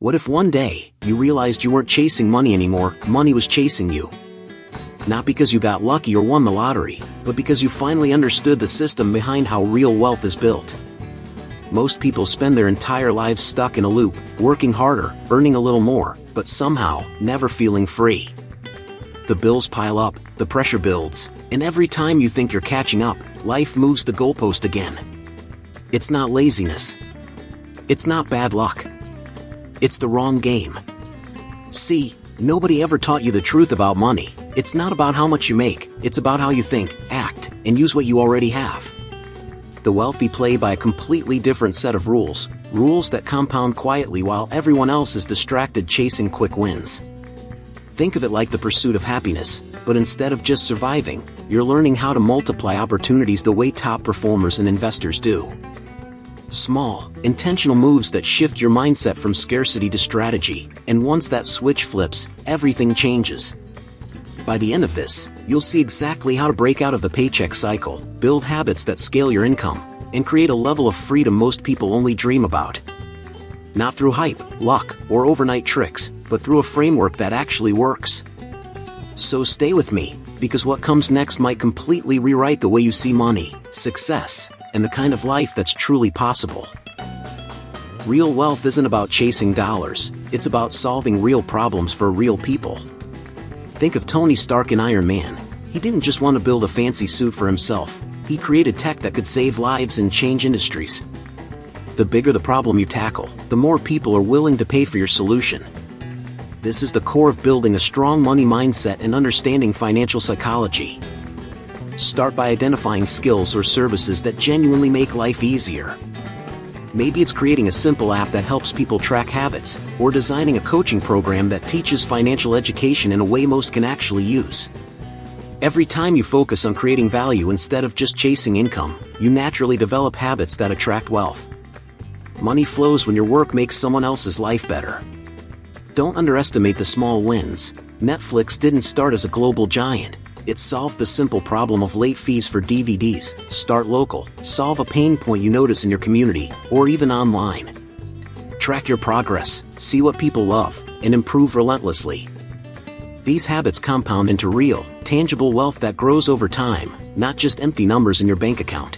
What if one day, you realized you weren't chasing money anymore, money was chasing you? Not because you got lucky or won the lottery, but because you finally understood the system behind how real wealth is built. Most people spend their entire lives stuck in a loop, working harder, earning a little more, but somehow, never feeling free. The bills pile up, the pressure builds, and every time you think you're catching up, life moves the goalpost again. It's not laziness. It's not bad luck. It's the wrong game. See, nobody ever taught you the truth about money. It's not about how much you make, it's about how you think, act, and use what you already have. The wealthy play by a completely different set of rules, rules that compound quietly while everyone else is distracted chasing quick wins. Think of it like the pursuit of happiness, but instead of just surviving, you're learning how to multiply opportunities the way top performers and investors do. Small, intentional moves that shift your mindset from scarcity to strategy, and once that switch flips, everything changes. By the end of this, you'll see exactly how to break out of the paycheck cycle, build habits that scale your income, and create a level of freedom most people only dream about. Not through hype, luck, or overnight tricks, but through a framework that actually works. So stay with me, because what comes next might completely rewrite the way you see money, success, and the kind of life that's truly possible. Real wealth isn't about chasing dollars, it's about solving real problems for real people. Think of Tony Stark in Iron Man. He didn't just want to build a fancy suit for himself, he created tech that could save lives and change industries. The bigger the problem you tackle, the more people are willing to pay for your solution. This is the core of building a strong money mindset and understanding financial psychology. Start by identifying skills or services that genuinely make life easier. Maybe it's creating a simple app that helps people track habits, or designing a coaching program that teaches financial education in a way most can actually use. Every time you focus on creating value instead of just chasing income, you naturally develop habits that attract wealth. Money flows when your work makes someone else's life better. Don't underestimate the small wins. Netflix didn't start as a global giant. It solved the simple problem of late fees for DVDs. Start local, solve a pain point you notice in your community, or even online. Track your progress, see what people love, and improve relentlessly. These habits compound into real, tangible wealth that grows over time, not just empty numbers in your bank account.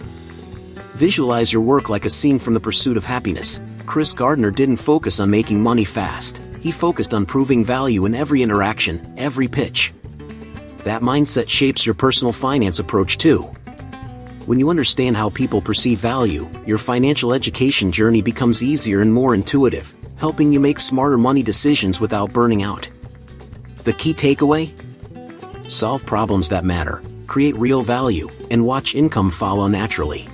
Visualize your work like a scene from The Pursuit of Happiness. Chris Gardner didn't focus on making money fast. He focused on proving value in every interaction, every pitch. That mindset shapes your personal finance approach too. When you understand how people perceive value, your financial education journey becomes easier and more intuitive, helping you make smarter money decisions without burning out. The key takeaway? Solve problems that matter, create real value, and watch income follow naturally.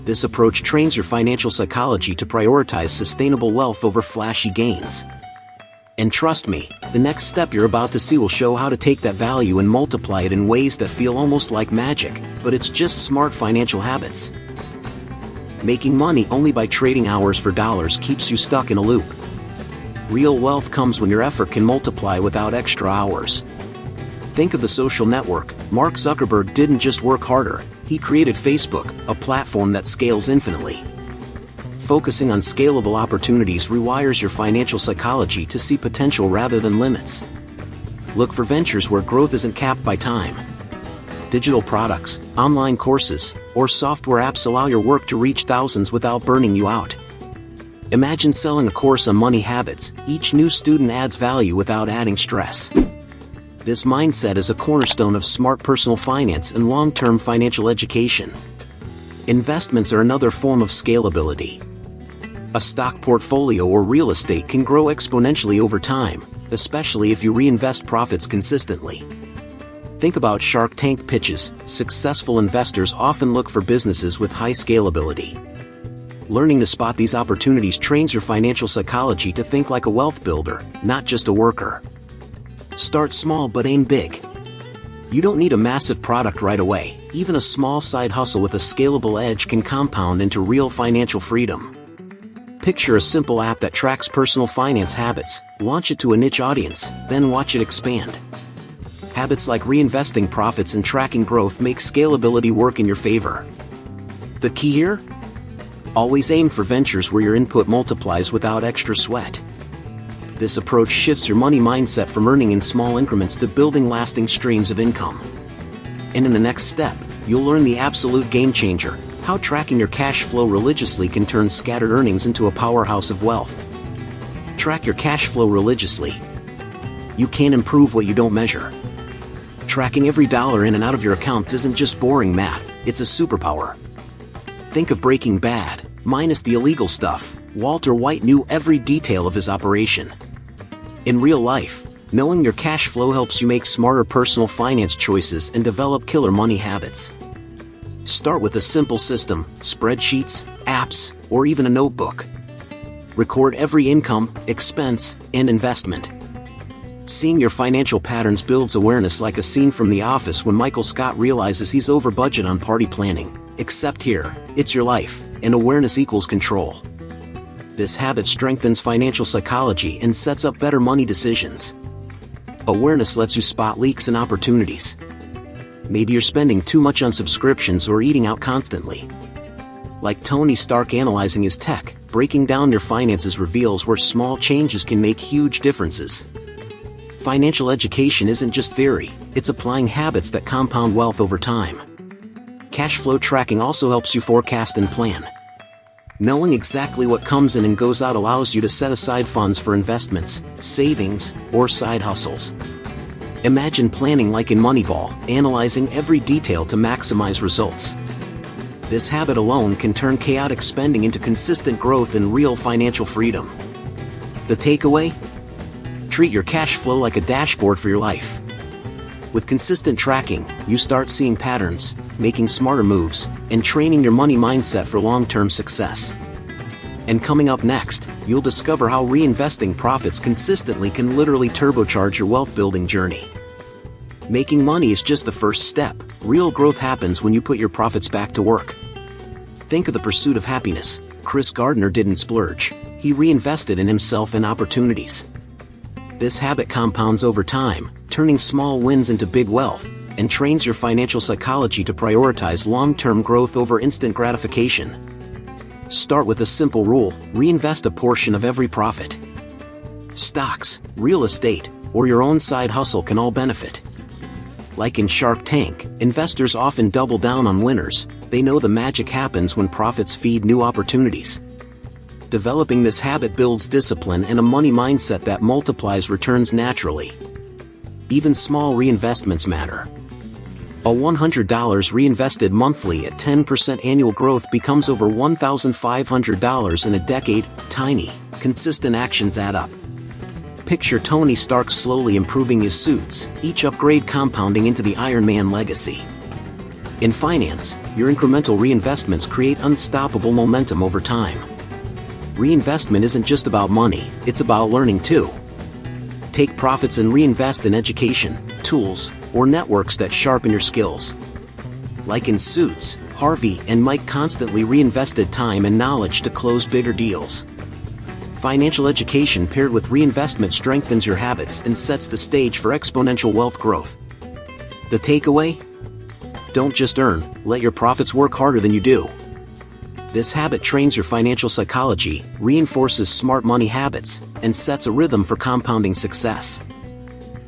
This approach trains your financial psychology to prioritize sustainable wealth over flashy gains. And trust me, the next step you're about to see will show how to take that value and multiply it in ways that feel almost like magic, but it's just smart financial habits. Making money only by trading hours for dollars keeps you stuck in a loop. Real wealth comes when your effort can multiply without extra hours. Think of the social network. Mark Zuckerberg didn't just work harder, he created Facebook, a platform that scales infinitely. Focusing on scalable opportunities rewires your financial psychology to see potential rather than limits. Look for ventures where growth isn't capped by time. Digital products, online courses, or software apps allow your work to reach thousands without burning you out. Imagine selling a course on money habits. Each new student adds value without adding stress. This mindset is a cornerstone of smart personal finance and long-term financial education. Investments are another form of scalability. A stock portfolio or real estate can grow exponentially over time, especially if you reinvest profits consistently. Think about Shark Tank pitches. Successful investors often look for businesses with high scalability. Learning to spot these opportunities trains your financial psychology to think like a wealth builder, not just a worker. Start small but aim big. You don't need a massive product right away. Even a small side hustle with a scalable edge can compound into real financial freedom. Picture a simple app that tracks personal finance habits, launch it to a niche audience, then watch it expand. Habits like reinvesting profits and tracking growth make scalability work in your favor. The key here? Always aim for ventures where your input multiplies without extra sweat. This approach shifts your money mindset from earning in small increments to building lasting streams of income. And in the next step, you'll learn the absolute game changer: how tracking your cash flow religiously can turn scattered earnings into a powerhouse of wealth. Track your cash flow religiously. You can't improve what you don't measure. Tracking every dollar in and out of your accounts isn't just boring math, it's a superpower. Think of Breaking Bad. Minus the illegal stuff, Walter White knew every detail of his operation. In real life, knowing your cash flow helps you make smarter personal finance choices and develop killer money habits. Start with a simple system: spreadsheets, apps, or even a notebook. Record every income, expense, and investment. Seeing your financial patterns builds awareness, like a scene from The Office when Michael Scott realizes he's over budget on party planning. Except here, it's your life, and awareness equals control. This habit strengthens financial psychology and sets up better money decisions. Awareness lets you spot leaks and opportunities. Maybe you're spending too much on subscriptions or eating out constantly. Like Tony Stark analyzing his tech, breaking down your finances reveals where small changes can make huge differences. Financial education isn't just theory, it's applying habits that compound wealth over time. Cash flow tracking also helps you forecast and plan. Knowing exactly what comes in and goes out allows you to set aside funds for investments, savings, or side hustles. Imagine planning like in Moneyball, analyzing every detail to maximize results. This habit alone can turn chaotic spending into consistent growth and real financial freedom. The takeaway? Treat your cash flow like a dashboard for your life. With consistent tracking, you start seeing patterns, making smarter moves, and training your money mindset for long-term success. And coming up next, you'll discover how reinvesting profits consistently can literally turbocharge your wealth-building journey. Making money is just the first step. Real growth happens when you put your profits back to work. Think of the pursuit of happiness. Chris Gardner didn't splurge. He reinvested in himself and opportunities. This habit compounds over time, turning small wins into big wealth, and trains your financial psychology to prioritize long-term growth over instant gratification. Start with a simple rule: reinvest a portion of every profit. Stocks, real estate, or your own side hustle can all benefit. Like in Shark Tank, investors often double down on winners. They know the magic happens when profits feed new opportunities. Developing this habit builds discipline and a money mindset that multiplies returns naturally. Even small reinvestments matter. A $100 reinvested monthly at 10% annual growth becomes over $1,500 in a decade. Tiny, consistent actions add up. Picture Tony Stark slowly improving his suits, each upgrade compounding into the Iron Man legacy. In finance, your incremental reinvestments create unstoppable momentum over time. Reinvestment isn't just about money, it's about learning too. Take profits and reinvest in education, tools, or networks that sharpen your skills. Like in Suits, Harvey and Mike constantly reinvested time and knowledge to close bigger deals. Financial education paired with reinvestment strengthens your habits and sets the stage for exponential wealth growth. The takeaway? Don't just earn, let your profits work harder than you do. This habit trains your financial psychology, reinforces smart money habits, and sets a rhythm for compounding success.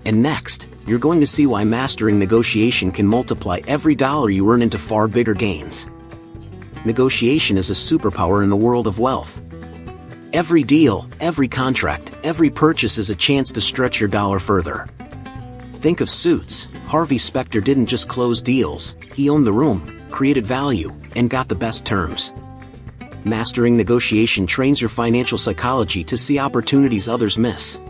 And next, you're going to see why mastering negotiation can multiply every dollar you earn into far bigger gains. Negotiation is a superpower in the world of wealth. Every deal, every contract, every purchase is a chance to stretch your dollar further. Think of Suits. Harvey Specter didn't just close deals, he owned the room, created value, and got the best terms. Mastering negotiation trains your financial psychology to see opportunities others miss.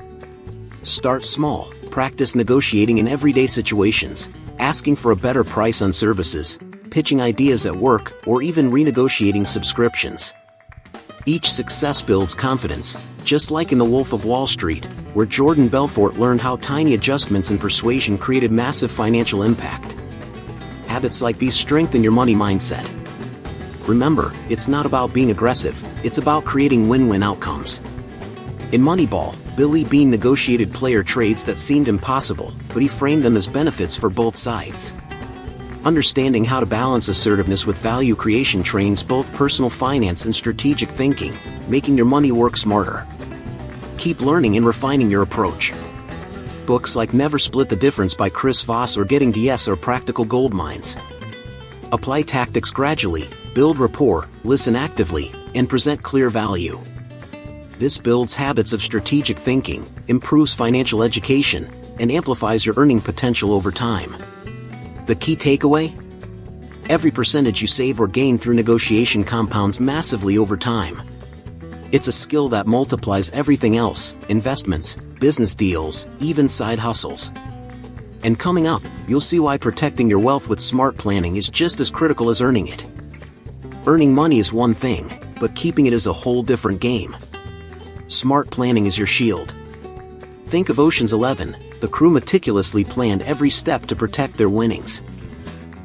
Start small, practice negotiating in everyday situations, asking for a better price on services, pitching ideas at work, or even renegotiating subscriptions. Each success builds confidence, just like in The Wolf of Wall Street, where Jordan Belfort learned how tiny adjustments in persuasion created massive financial impact. Habits like these strengthen your money mindset. Remember, it's not about being aggressive, it's about creating win-win outcomes. In Moneyball, Billy Beane negotiated player trades that seemed impossible, but he framed them as benefits for both sides. Understanding how to balance assertiveness with value creation trains both personal finance and strategic thinking, making your money work smarter. Keep learning and refining your approach. Books like Never Split the Difference by Chris Voss or Getting DS are practical gold mines. Apply tactics gradually, build rapport, listen actively, and present clear value. This builds habits of strategic thinking, improves financial education, and amplifies your earning potential over time. The key takeaway? Every percentage you save or gain through negotiation compounds massively over time. It's a skill that multiplies everything else: investments, business deals, even side hustles. And coming up, you'll see why protecting your wealth with smart planning is just as critical as earning it. Earning money is one thing, but keeping it is a whole different game. Smart planning is your shield. Think of Ocean's 11, the crew meticulously planned every step to protect their winnings.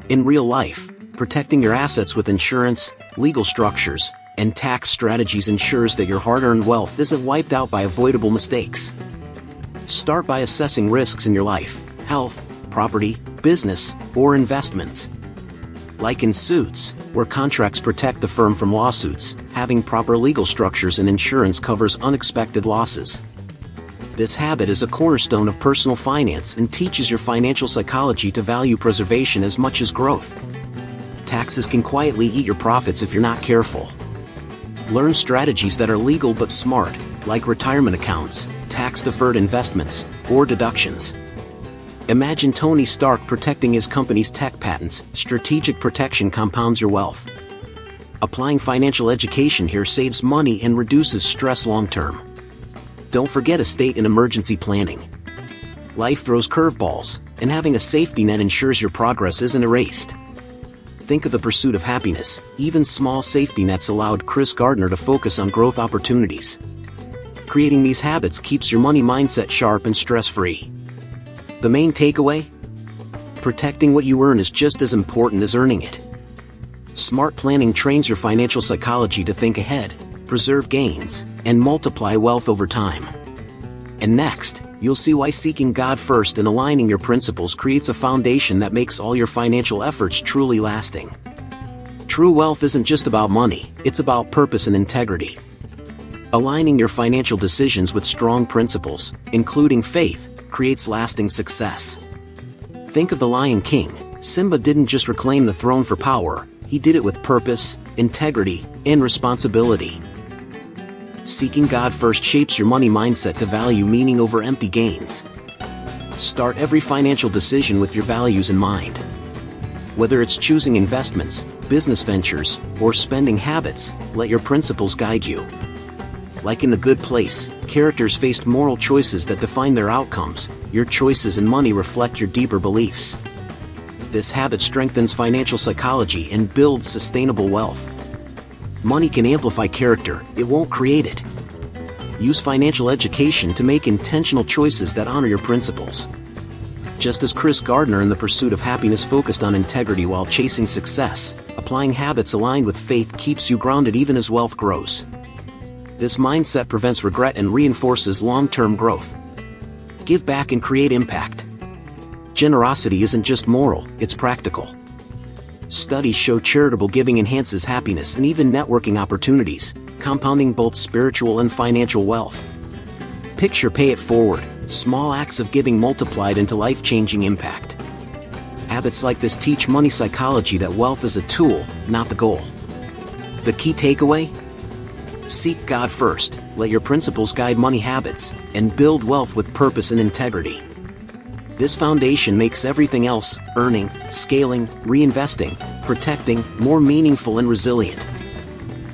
In real life, protecting your assets with insurance, legal structures, and tax strategies ensures that your hard-earned wealth isn't wiped out by avoidable mistakes. Start by assessing risks in your life: health, property, business, or investments. Like in suits, where contracts protect the firm from lawsuits, having proper legal structures and insurance covers unexpected losses. This habit is a cornerstone of personal finance and teaches your financial psychology to value preservation as much as growth. Taxes can quietly eat your profits if you're not careful. Learn strategies that are legal but smart, like retirement accounts, tax-deferred investments, or deductions. Imagine Tony Stark protecting his company's tech patents. Strategic protection compounds your wealth. Applying financial education here saves money and reduces stress long-term. Don't forget estate and emergency planning. Life throws curveballs, and having a safety net ensures your progress isn't erased. Think of the pursuit of happiness. Even small safety nets allowed Chris Gardner to focus on growth opportunities. Creating these habits keeps your money mindset sharp and stress-free. The main takeaway? Protecting what you earn is just as important as earning it. Smart planning trains your financial psychology to think ahead, preserve gains, and multiply wealth over time. And next, you'll see why seeking God first and aligning your principles creates a foundation that makes all your financial efforts truly lasting. True wealth isn't just about money, it's about purpose and integrity. Aligning your financial decisions with strong principles, including faith, creates lasting success. Think of the Lion King. Simba didn't just reclaim the throne for power, he did it with purpose, integrity, and responsibility. Seeking God first shapes your money mindset to value meaning over empty gains. Start every financial decision with your values in mind. Whether it's choosing investments, business ventures, or spending habits, let your principles guide you. Like in The Good Place, characters faced moral choices that define their outcomes. Your choices in money reflect your deeper beliefs. This habit strengthens financial psychology and builds sustainable wealth. Money can amplify character, it won't create it. Use financial education to make intentional choices that honor your principles. Just as Chris Gardner in The Pursuit of Happiness focused on integrity while chasing success, applying habits aligned with faith keeps you grounded even as wealth grows. This mindset prevents regret and reinforces long-term growth. Give back and create impact. Generosity isn't just moral, it's practical. Studies show charitable giving enhances happiness and even networking opportunities, compounding both spiritual and financial wealth. Picture pay it forward, small acts of giving multiplied into life-changing impact. Habits like this teach money psychology that wealth is a tool, not the goal. The key takeaway? Seek God first, let your principles guide money habits, and build wealth with purpose and integrity. This foundation makes everything else, earning, scaling, reinvesting, protecting, more meaningful and resilient.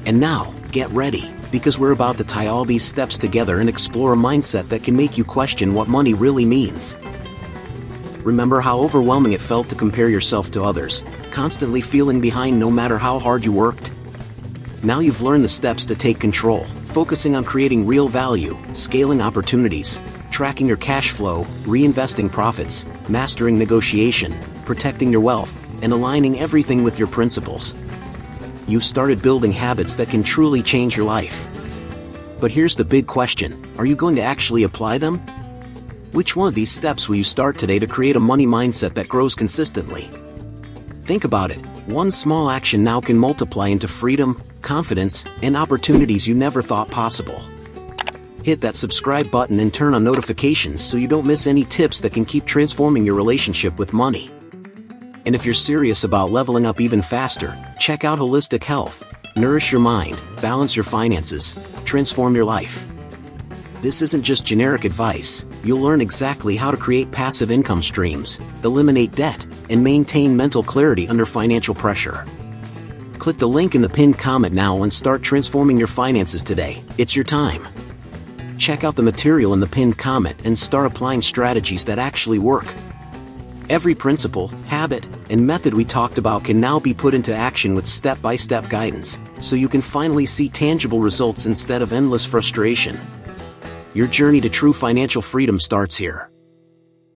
And now, get ready, because we're about to tie all these steps together and explore a mindset that can make you question what money really means. Remember how overwhelming it felt to compare yourself to others, constantly feeling behind no matter how hard you worked? Now you've learned the steps to take control, focusing on creating real value, scaling opportunities, tracking your cash flow, reinvesting profits, mastering negotiation, protecting your wealth, and aligning everything with your principles. You've started building habits that can truly change your life. But here's the big question: are you going to actually apply them? Which one of these steps will you start today to create a money mindset that grows consistently? Think about it. One small action now can multiply into freedom, confidence, and opportunities you never thought possible. Hit that subscribe button and turn on notifications so you don't miss any tips that can keep transforming your relationship with money. And if you're serious about leveling up even faster, check out Holistic Health. Nourish your mind, balance your finances, transform your life. This isn't just generic advice. You'll learn exactly how to create passive income streams, eliminate debt, and maintain mental clarity under financial pressure. Click the link in the pinned comment now and start transforming your finances today. It's your time. Check out the material in the pinned comment and start applying strategies that actually work. Every principle, habit, and method we talked about can now be put into action with step-by-step guidance, so you can finally see tangible results instead of endless frustration. Your journey to true financial freedom starts here.